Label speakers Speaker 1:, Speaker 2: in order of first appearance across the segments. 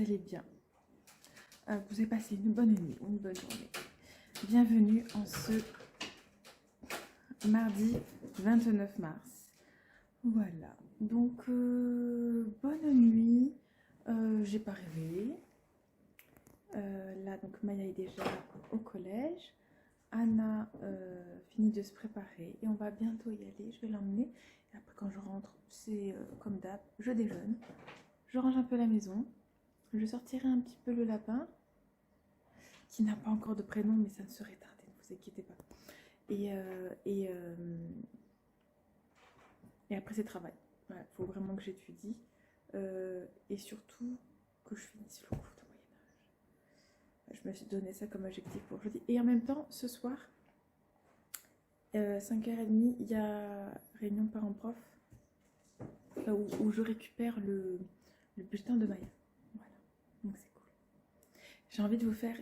Speaker 1: allez bien, que vous avez passé une bonne nuit ou une bonne journée. Bienvenue en ce mardi 29 mars. Voilà, donc bonne nuit. J'ai pas rêvé. Là, donc Maya est déjà au collège. Anna finit de se préparer et on va bientôt y aller. Je vais l'emmener. Et après, quand je rentre, c'est comme d'hab, je déjeune. Je range un peu la maison. Je sortirai un petit peu le lapin, qui n'a pas encore de prénom, mais ça ne serait tardé, ne vous inquiétez pas. Et après, c'est travail. Il faut vraiment que j'étudie. Et surtout, que je finisse le cours de Moyen-Âge. Je me suis donné ça comme objectif pour aujourd'hui. Et en même temps, ce soir, 5h30, il y a réunion parents-prof, où je récupère le bulletin de Maya. Voilà, donc c'est cool. J'ai envie de vous faire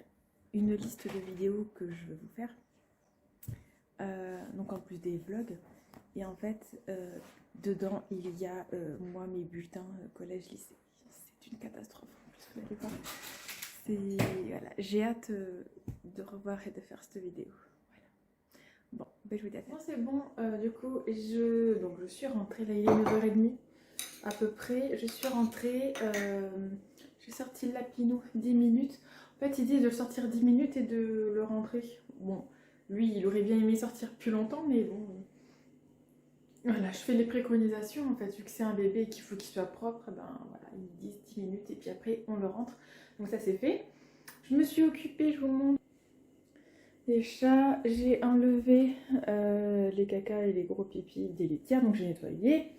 Speaker 1: une liste de vidéos que je veux vous faire. Donc en plus des vlogs. Et en fait, dedans, il y a moi, mes bulletins collège-lycée. C'est une catastrophe. En plus, vous allez voir. Voilà. J'ai hâte de revoir et de faire cette vidéo. Voilà. Bon, ben, je vous dis à tout. C'est bon, du coup, je suis rentrée. Là, il est 9h30 à peu près. Je suis rentrée. J'ai sorti le lapinou 10 minutes. En fait, l'idée est de le sortir 10 minutes et de le rentrer. Bon, lui, il aurait bien aimé sortir plus longtemps, mais bon. Voilà, je fais les préconisations, en fait, vu que c'est un bébé et qu'il faut qu'il soit propre, ben voilà, ils me disent 10 minutes et puis après on le rentre. Donc ça c'est fait. Je me suis occupée, je vous montre, des chats. J'ai enlevé les caca et les gros pipis des litières, donc j'ai nettoyé.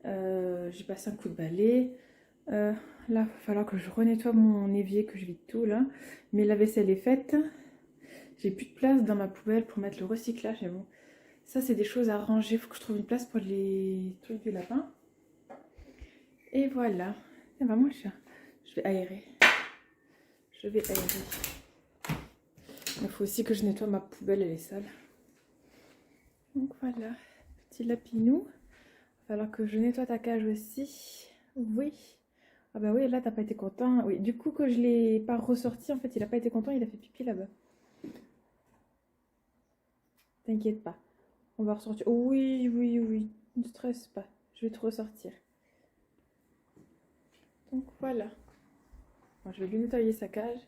Speaker 1: J'ai passé un coup de balai. Là, il va falloir que je renettoie mon évier, que je vide tout là. Mais la vaisselle est faite. J'ai plus de place dans ma poubelle pour mettre le recyclage, mais bon. Ça, c'est des choses à ranger. Il faut que je trouve une place pour les trucs du lapin. Et voilà. Ça va, mon chat. Je vais aérer. Je vais aérer. Il faut aussi que je nettoie ma poubelle, elle est sale. Donc voilà. Petit lapinou. Il va falloir que je nettoie ta cage aussi. Oui. Ah bah oui, là, t'as pas été content. Oui, du coup, que je l'ai pas ressorti, en fait, il a pas été content. Il a fait pipi là-bas. T'inquiète pas. On va ressortir. Oui, oui, oui. Ne stresse pas. Je vais te ressortir. Donc voilà. Bon, je vais lui nettoyer sa cage.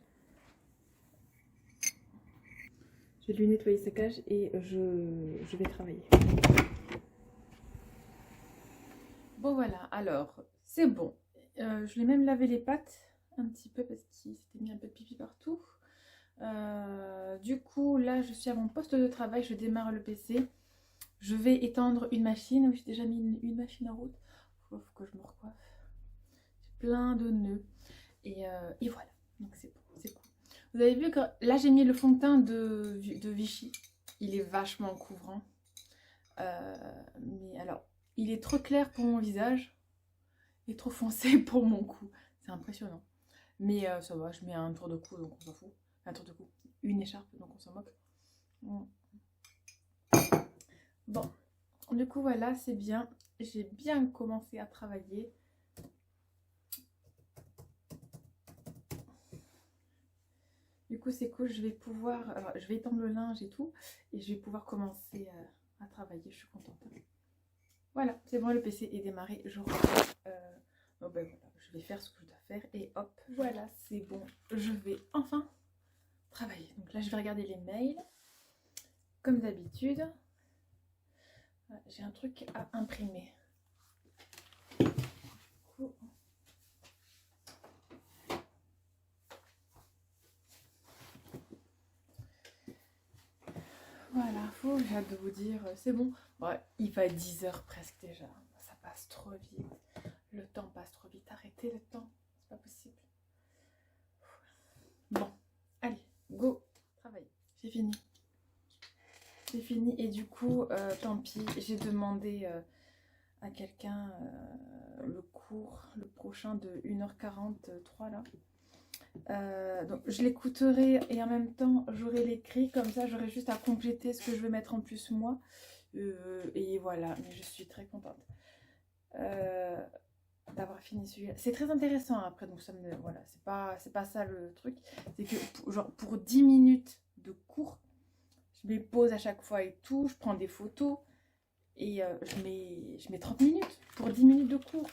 Speaker 1: Je vais lui nettoyer sa cage et je vais travailler. Bon voilà, alors c'est bon. Je lui ai même lavé les pattes un petit peu parce qu'il s'était mis un peu de pipi partout. Du coup, là, je suis à mon poste de travail. Je démarre le PC. Je vais étendre une machine. Oui, j'ai déjà mis une machine en route. Faut que je me recoiffe. J'ai plein de nœuds. Et voilà. Donc c'est bon, c'est cool. Vous avez vu que là, j'ai mis le fond de teint de Vichy. Il est vachement couvrant. Mais alors, il est trop clair pour mon visage et trop foncé pour mon cou. C'est impressionnant. Mais ça va, je mets un tour de cou, donc on s'en fout. Un tour de cou, une écharpe, donc on s'en moque. Bon, du coup, voilà, c'est bien. J'ai bien commencé à travailler. Du coup, c'est cool, je vais pouvoir... Alors, je vais étendre le linge et tout, et je vais pouvoir commencer à travailler, je suis contente. Voilà, c'est bon, le PC est démarré, je reprends. Donc ben voilà, je vais faire ce que je dois faire, et hop, voilà, c'est bon, je vais enfin travailler. Donc là, je vais regarder les mails, comme d'habitude. J'ai un truc à imprimer. Voilà, j'ai hâte de vous dire, c'est bon. Ouais, il va 10h presque déjà, ça passe trop vite. Le temps passe trop vite, arrêtez le temps, c'est pas possible. Bon, allez, go, travailler, j'ai fini. C'est fini et du coup, tant pis, j'ai demandé à quelqu'un le cours, le prochain de 1h43 là. Donc je l'écouterai et en même temps j'aurai l'écrit, comme ça j'aurai juste à compléter ce que je vais mettre en plus moi. Et voilà, mais je suis très contente. d'avoir fini celui-là. C'est très intéressant hein, après, donc ça me... Voilà, c'est pas ça le truc. C'est que, genre, pour 10 minutes de cours, je me pose à chaque fois et tout, je prends des photos et je mets 30 minutes pour 10 minutes de cours.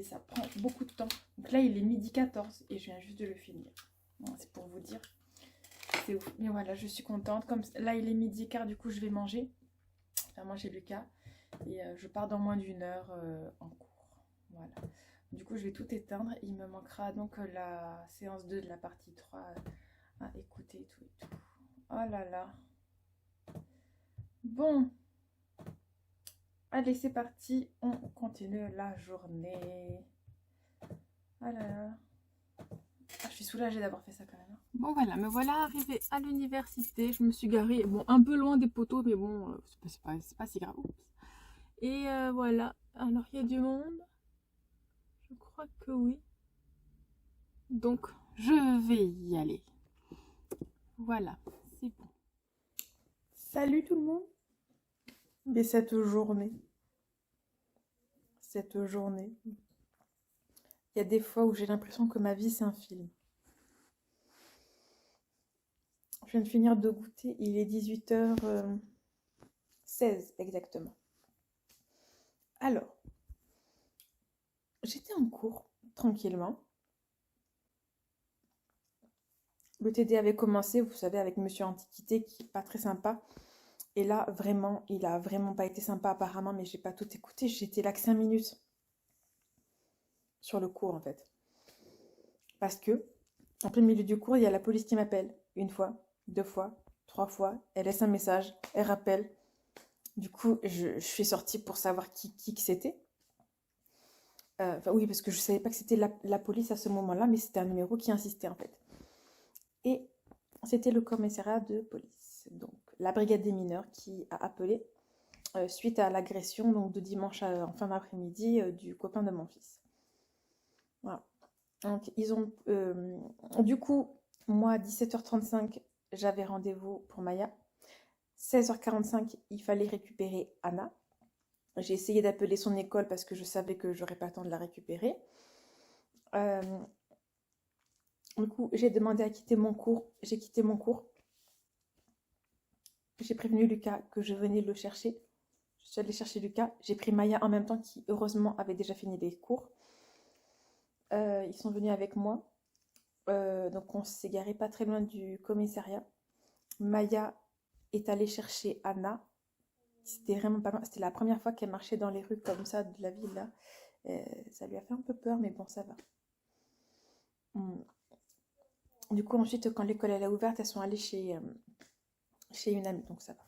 Speaker 1: Ça prend beaucoup de temps. Donc là, il est 12h14 et je viens juste de le finir. Bon, c'est pour vous dire. C'est ouf. Mais voilà, je suis contente. Comme là, il est 12h15, du coup, je vais manger. Enfin, manger Lucas. Et je pars dans moins d'une heure en cours. Voilà. Du coup, je vais tout éteindre. Il me manquera donc la séance 2 de la partie 3 à écouter et tout et tout. Oh là là. Bon. Allez, c'est parti. On continue la journée. Oh là là. Ah, je suis soulagée d'avoir fait ça quand même. Bon voilà, me voilà arrivée à l'université. Je me suis garée, bon, un peu loin des poteaux, mais bon, c'est pas si grave. Oups. Et voilà. Alors, il y a du monde. Je crois que oui. Donc, je vais y aller. Voilà, c'est bon. Salut tout le monde. Mais cette journée, il y a des fois où j'ai l'impression que ma vie c'est un film. Je viens de finir de goûter, il est 18h16 exactement. Alors, j'étais en cours, tranquillement. Le TD avait commencé, vous savez, avec Monsieur Antiquité, qui n'est pas très sympa. Et là, vraiment, il a vraiment pas été sympa apparemment, mais j'ai pas tout écouté. J'étais là que 5 minutes sur le cours, en fait. Parce que, en plein milieu du cours, il y a la police qui m'appelle. Une fois, 2 fois, 3 fois. Elle laisse un message, elle rappelle. Du coup, je suis sortie pour savoir qui que c'était. Enfin, oui, parce que je savais pas que c'était la police à ce moment-là, mais c'était un numéro qui insistait, en fait. Et c'était le commissariat de police. Donc, la brigade des mineurs qui a appelé suite à l'agression donc de dimanche en fin d'après-midi du copain de mon fils. Voilà. Donc, ils ont... du coup, moi, à 17h35, j'avais rendez-vous pour Maya. 16h45, il fallait récupérer Anna. J'ai essayé d'appeler son école parce que je savais que j'aurais pas le temps de la récupérer. Du coup, j'ai demandé à quitter mon cours. J'ai quitté mon cours. J'ai prévenu Lucas que je venais le chercher. Je suis allée chercher Lucas. J'ai pris Maya en même temps qui, heureusement, avait déjà fini les cours. Ils sont venus avec moi. Donc, on s'est garé pas très loin du commissariat. Maya est allée chercher Anna. C'était vraiment pas loin. C'était la première fois qu'elle marchait dans les rues comme ça de la ville là. Ça lui a fait un peu peur, mais bon, ça va. Du coup, ensuite, quand l'école elle a ouverte, elles sont allées chez une amie, donc ça va.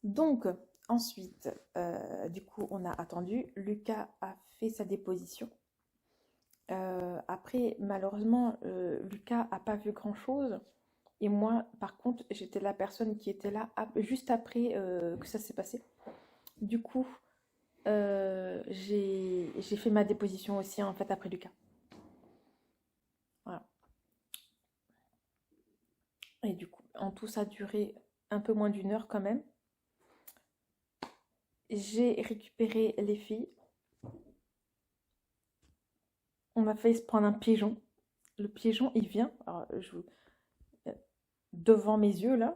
Speaker 1: Donc, ensuite, du coup, on a attendu. Lucas a fait sa déposition. Après, malheureusement, Lucas n'a pas vu grand-chose. Et moi, par contre, j'étais la personne qui était là juste après que ça s'est passé. Du coup, j'ai fait ma déposition aussi, en fait, après Lucas. Voilà. Et du coup, en tout, ça a duré un peu moins d'une heure quand même. J'ai récupéré les filles. On a failli se prendre un pigeon. Le pigeon, il vient devant mes yeux, là.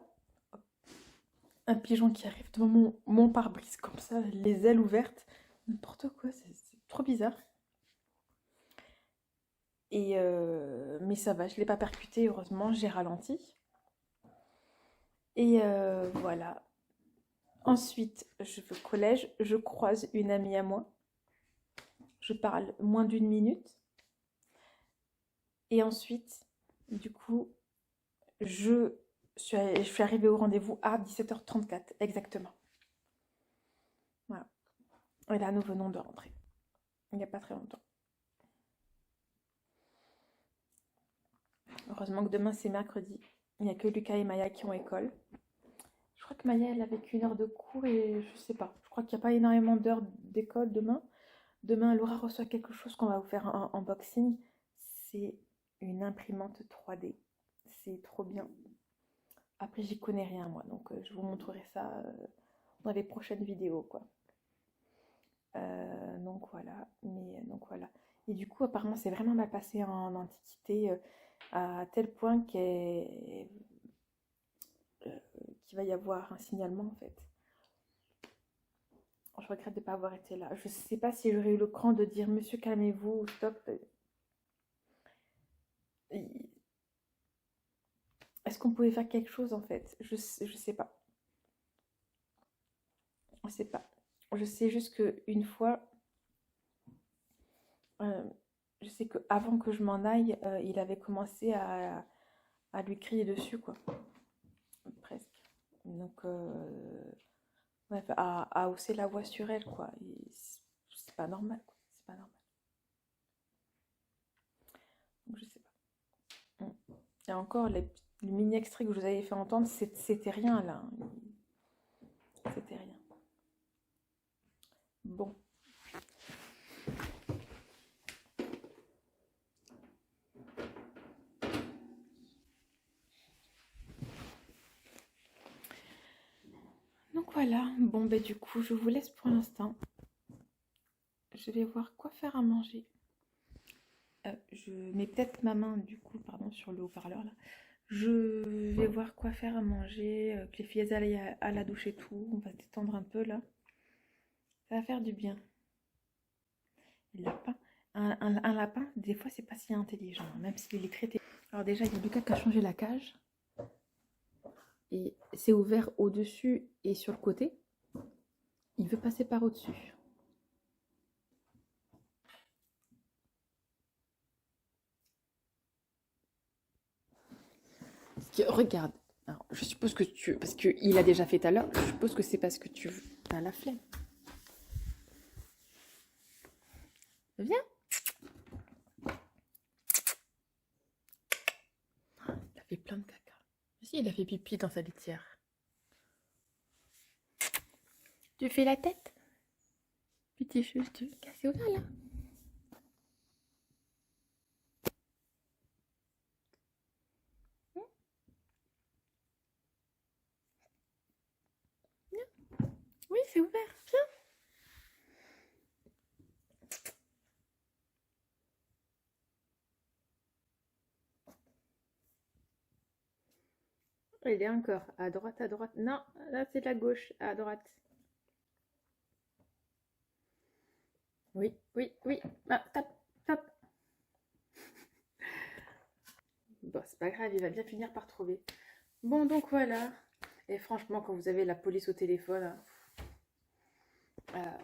Speaker 1: Un pigeon qui arrive devant mon pare-brise, comme ça, les ailes ouvertes. N'importe quoi, c'est trop bizarre. Et mais ça va, je ne l'ai pas percuté, heureusement, j'ai ralenti. Et voilà. Ensuite, je vais au collège, je croise une amie à moi. Je parle moins d'une minute. Et ensuite, du coup, je suis arrivée au rendez-vous à 17h34, exactement. Voilà. Et là, nous venons de rentrer. Il n'y a pas très longtemps. Heureusement que demain, c'est mercredi. Il n'y a que Lucas et Maya qui ont école. Je crois que Maya, elle avait qu'une heure de cours et je sais pas. Je crois qu'il n'y a pas énormément d'heures d'école demain. Demain, Laura reçoit quelque chose qu'on va vous faire un unboxing. C'est une imprimante 3D. C'est trop bien. Après, j'y connais rien, moi. Donc, je vous montrerai ça dans les prochaines vidéos, quoi. Donc voilà, donc voilà. Et du coup, apparemment, c'est vraiment mal passé en Antiquité, à tel point qu'il va y avoir un signalement en fait. Je regrette de ne pas avoir été là. Je ne sais pas si j'aurais eu le cran de dire monsieur, calmez-vous, stop. Est-ce qu'on pouvait faire quelque chose en fait? Je sais pas. Je sais pas. Je sais juste qu'une fois, je sais qu'avant que je m'en aille, il avait commencé à lui crier dessus, quoi. Presque. Donc, ouais, à hausser la voix sur elle, quoi. C'est pas normal, quoi. C'est pas normal. Donc, je sais pas. Et encore, les mini-extraits que je vous avais fait entendre, c'était rien, là. C'était rien. Bon. Donc voilà, bon ben du coup je vous laisse pour l'instant. Je vais voir quoi faire à manger. Je mets peut-être ma main du coup, pardon, sur le haut-parleur là. Je vais voir quoi faire à manger, que les filles aillent à la douche et tout. On va se détendre un peu là. Ça va faire du bien. Le lapin. Un lapin, des fois c'est pas si intelligent, même s'il est très... Alors déjà il y a Lucas qui a changé la cage. Et c'est ouvert au-dessus et sur le côté. Il veut passer par au-dessus. Regarde, alors, je suppose que tu... Parce qu'il a déjà fait tout à l'heure, je suppose que c'est parce que tu as la flemme. Viens. Il a fait plein de caca. Si, il a fait pipi dans sa litière. Tu fais la tête? Petit chou, tu veux casser au là? Oui, c'est ouvert. Viens. Il est encore à droite, à droite. Non, là c'est la gauche, à droite. Oui, oui, oui. Ah, tape, tape. Bon, c'est pas grave, il va bien finir par trouver. Bon, donc voilà. Et franchement, quand vous avez la police au téléphone,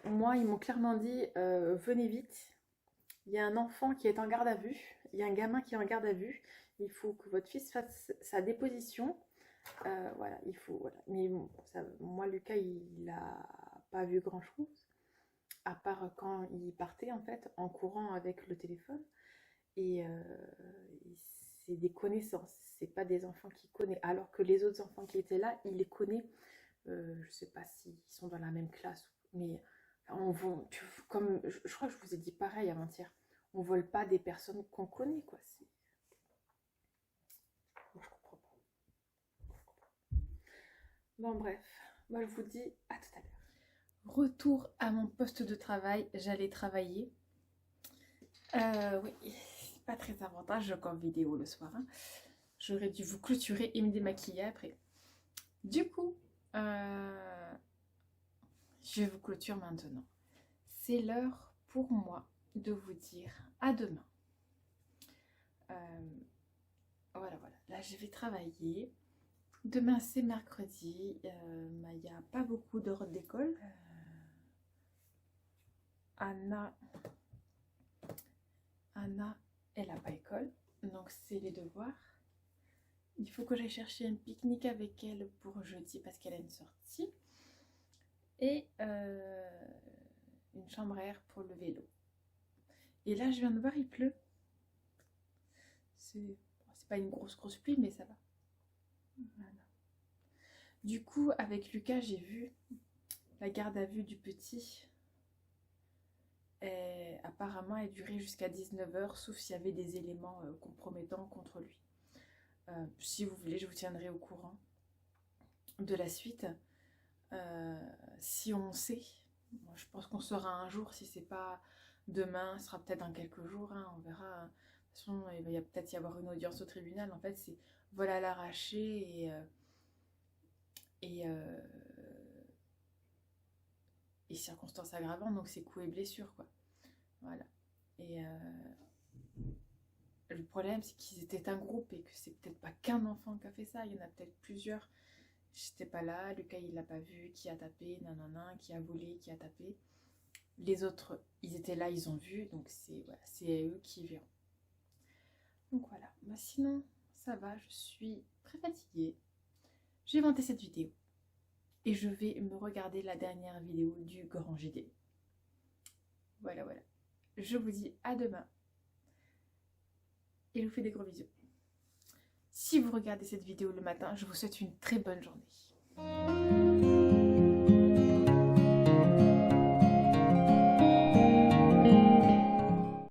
Speaker 1: moi, ils m'ont clairement dit venez vite. Il y a un enfant qui est en garde à vue. Il y a un gamin qui est en garde à vue. Il faut que votre fils fasse sa déposition. Voilà, il faut. Voilà. Mais bon, moi, Lucas, il n'a pas vu grand-chose. À part quand il partait, en fait, en courant avec le téléphone. Et c'est des connaissances. C'est pas des enfants qu'il connaît. Alors que les autres enfants qui étaient là, il les connaît. Je sais pas s'ils sont dans la même classe. Mais comme je crois que je vous ai dit pareil avant-hier. On vole pas des personnes qu'on connaît, quoi. Moi, je comprends pas. Bon, bref. Moi, je vous dis à tout à l'heure. Retour à mon poste de travail. J'allais travailler. Oui, c'est pas très avantageux comme vidéo le soir. Hein. J'aurais dû vous clôturer et me démaquiller après. Du coup, je vous clôture maintenant. C'est l'heure pour moi de vous dire à demain. Voilà. Là, je vais travailler. Demain, c'est mercredi. Il n'y a pas beaucoup d'heures d'école. Anna, elle n'a pas école. Donc, c'est les devoirs. Il faut que j'aille chercher un pique-nique avec elle pour jeudi parce qu'elle a une sortie. Et une chambre à air pour le vélo. Et là, je viens de voir, il pleut. C'est pas une grosse pluie, mais ça va. Voilà. Du coup, avec Lucas, j'ai vu la garde à vue du petit. Et apparemment, elle durait jusqu'à 19 h, sauf s'il y avait des éléments compromettants contre lui. Si vous voulez, je vous tiendrai au courant de la suite. Si on sait Bon, je pense qu'on saura un jour, si c'est pas demain, ce sera peut-être dans quelques jours, hein, on verra. De toute façon, il va peut-être y avoir une audience au tribunal. En fait, c'est vol à l'arraché et, euh, et circonstances aggravantes, donc c'est coups et blessures, quoi. Voilà. Et le problème, c'est qu'ils étaient un groupe et que c'est peut-être pas qu'un enfant qui a fait ça, il y en a peut-être plusieurs. J'étais pas là, Lucas il l'a pas vu, qui a tapé, nanana, qui a volé, qui a tapé. Les autres, ils étaient là, ils ont vu, donc c'est voilà, eux qui verront. Donc voilà, bah, sinon ça va, je suis très fatiguée. J'ai monté cette vidéo et je vais me regarder la dernière vidéo du grand JD. Voilà, voilà. Je vous dis à demain et je vous fais des gros bisous. Si vous regardez cette vidéo le matin, je vous souhaite une très bonne journée.